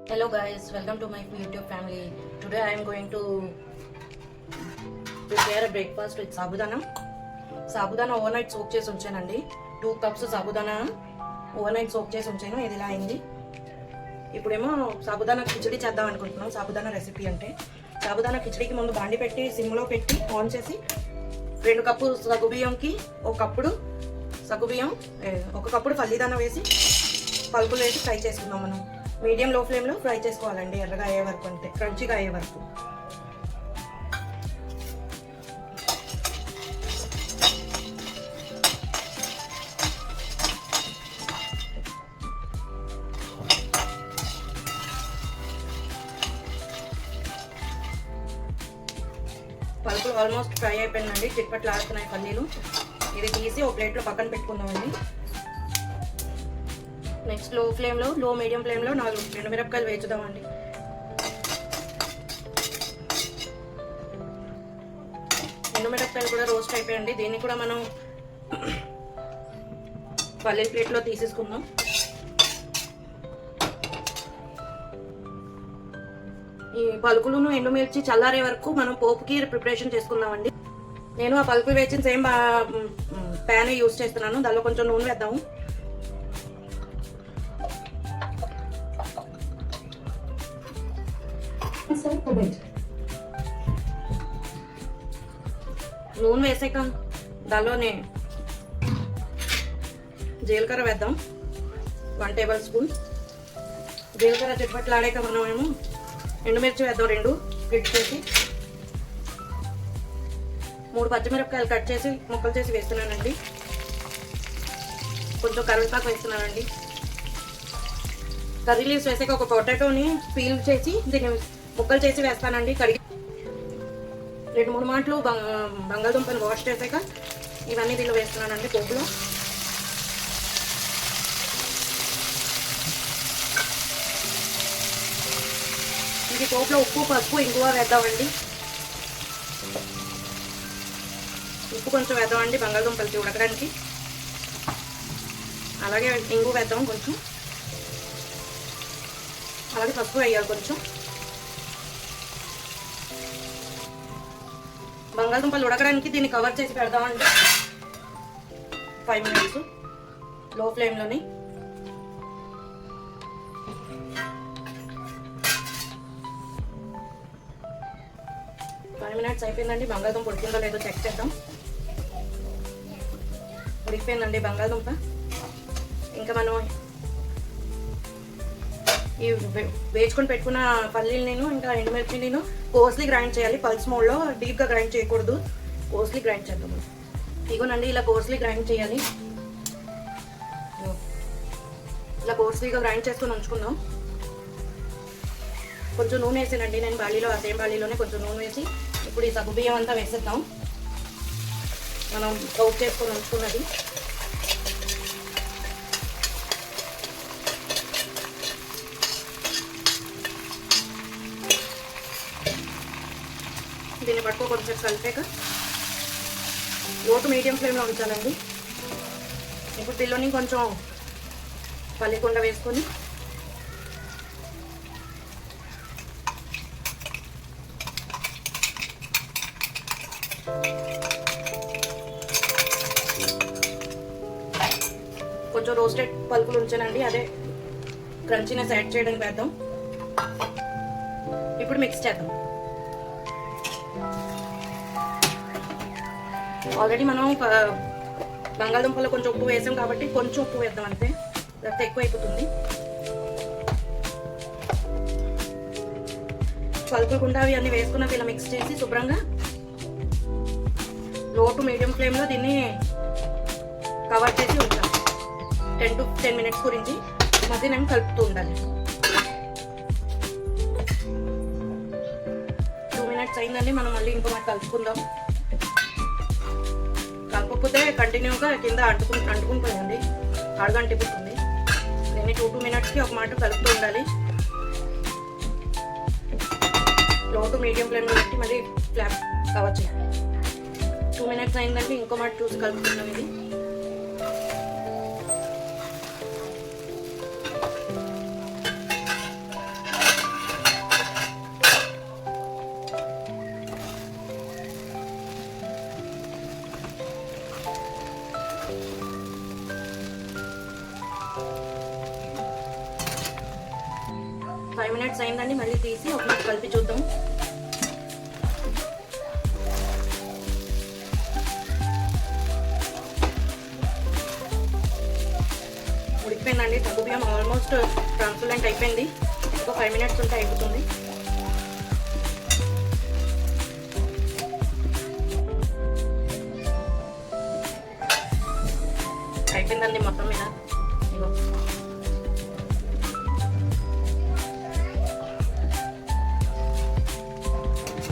Hello guys, welcome to my YouTube family. Today I am going to prepare a breakfast with sabudana. Sabudana overnight soak chesi unchانడి. 2 cups sabudana overnight soak chesi unచాను. ఇది ఇలా అయింది. ఇప్పుడేమో sabudana khichdi చేద్దాం అనుకుంటున్నాం. sabudana recipe అంటే sabudana కిచడికి ముందు బాండి పెట్టి సిమ్ లో పెట్టి ఆన్ చేసి 2 కప్పు సగ్గుబియ్యంకి 1 కప్పుడు సగ్గుబియ్యం 1 కప్పుడు పల్లిదాన వేసి పల్పులు వేసి ఫ్రై చేసుకుందాం. మనం మీడియం లో ఫ్లేమ్ లో ఫ్రై చేసుకోవాలండి, ఎర్రగా అయ్యే వరకు, అంటే క్రంచీగా అయ్యే వరకు. పలుపులు ఆల్మోస్ట్ ఫ్రై అయిపోయిందండి, చిట్పట్లు ఆడుతున్నాయి పల్లీలు. ఇది తీసి ఒక ప్లేట్లో పక్కన పెట్టుకుందామండి. నెక్స్ట్ లో మీడియం ఫ్లేమ్లో 4 ఎండుమిరపకాయలు వేచుదామండి. ఎండుమిరపకాయలు కూడా రోస్ట్ అయిపోయండి. దీన్ని కూడా మనం పల్లీల ప్లేట్లో తీసేసుకుందాం. ఈ పలుకులను ఎండుమిర్చి చల్లారే వరకు మనం పోపుకి ప్రిపరేషన్ చేసుకుందామండి. నేను ఆ పలుకులు వేసిన సేమ్ ప్యాన్ యూజ్ చేస్తున్నాను. దానిలో కొంచెం నూనె వేద్దాము. నూనె వేసాక దానిలోనే జీలకర్ర వేద్దాం, 1 టేబుల్ స్పూన్. జీలకర్ర చిట్పట్లాడాక మనమేమో ఎండుమిర్చి వేద్దాం, 2 కట్ చేసి. 3 పచ్చిమిరపకాయలు కట్ చేసి ముక్కలు చేసి వేస్తున్నానండి. కొంచెం కరివేపాకు వేస్తున్నానండి. కర్రీ లీవ్స్ వేసాక ఒక పొటాటోని పీల్ చేసి దీన్ని ముక్కలు చేసి వేస్తానండి. కడిగి 2-3 మాటలు బంగాళదుంపలు వాష్ చేసాక ఇవన్నీ దీనిలో వేస్తున్నానండి పోపులో. ఇది పోపులో ఉప్పు, పసుపు, ఇంగువ వేద్దామండి. ఉప్పు కొంచెం వేద్దామండి బంగాళదుంపలకి ఉడకడానికి. అలాగే ఇంగువ వేద్దాం కొంచెం. అలాగే పసుపు వేయాలి కొంచెం. బంగాళదుంపలు ఉడకడానికి దీన్ని కవర్ చేసి పెడదామండి 5 మినిట్స్ లో ఫ్లేమ్లోని. అయిపోయిందండి. బంగాళదుంప ఉడికిందో లేదో చెక్ చేద్దాం. ఉడికిపోయిందండి బంగాళదుంప. ఇంకా మనం ఈ వేచుకొని పెట్టుకున్న పల్లీలు ఇంకా ఎండుమిర్చి కోస్లీ గ్రైండ్ చేయాలి. పల్స్ మోడ్లో, డీప్గా గ్రైండ్ చేయకూడదు, కోస్లీ గ్రైండ్ చేద్దాం. ఇగోనండి ఇలా కోస్లీ గ్రైండ్ చేయాలి. ఇలా కోస్లీగా గ్రైండ్ చేసుకొని ఉంచుకుందాం. కొంచెం నూనె వేసానండి నేను బాళీలో, ఆ సేమ్ బాళీలోనే కొంచెం నూనె వేసి ఇప్పుడు ఈ సగ్గుబియ్యం అంతా వేసేద్దాం. మనం సోక్ చేసుకొని ఉంచుకున్నది. దీన్ని పట్టుకో కొంచెం కలిపాక లో టు మీడియం ఫ్లేమ్లో ఉంచాలండి. ఇప్పుడు దీనిలోని కొంచెం పల్లికొండ వేసుకొని కొంచెం రోస్టెడ్ పలుకులు ఉంచానండి, అదే క్రంచీనెస్ యాడ్ చేయడానికి వేద్దాం. ఇప్పుడు మిక్స్ చేద్దాం. ఆల్రెడీ మనం బంగాళదుంపలో కొంచెం ఉప్పు వేసాం కాబట్టి కొంచెం ఉప్పు వేద్దాం అంతే, లేకపోతే ఎక్కువ అయిపోతుంది. పలుకుకుండా అవి అన్నీ వేసుకున్నాక ఇలా మిక్స్ చేసి శుభ్రంగా లో టు మీడియం ఫ్లేమ్లో దీన్ని కవర్ చేసి ఉంచాలి 10 to 10 minutes గురించి. మధ్య నేను కలుపుతూ ఉండాలి. 2 minutes అయిందండి. మనం మళ్ళీ ఇంకో మాట కలుపుకుందాం. కలపకపోతే కంటిన్యూగా కింద అంటుకుంటుందండి, అడుగంటిపోతుంది. దీన్ని 2 minutesకి ఒక మాట కలుపుతూ ఉండాలి. లో టు మీడియం ఫ్లేమ్లో పెట్టి మళ్ళీ ఫ్లాప్ కవర్ చేయాలి. 2 minutes అయిందండి. ఇంకో మాట చూసి కలుపుతున్నాం. ఇది మినిట్స్ అయిందండి. మళ్ళీ తీసి ఒకసారి కలిపి చూద్దాం. ఉడికిపోయిందండి. సగ్గు బియ్యం ఆల్మోస్ట్ ట్రాన్స్పరెంట్ అయిపోయింది. ఒక 5 మినిట్స్ ఉంటే అయిపోతుంది. అయిపోయిందండి మొత్తం మీద. ఇగో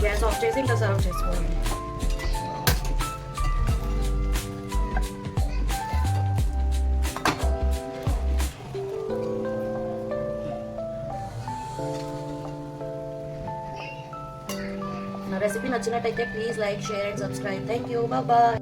గ్యాస్ ఆఫ్ చేసి ఇంకా సర్వ్ చేసుకోవాలి. నా రెసిపీ నచ్చినట్టయితే please like, share and subscribe. Thank you. Bye.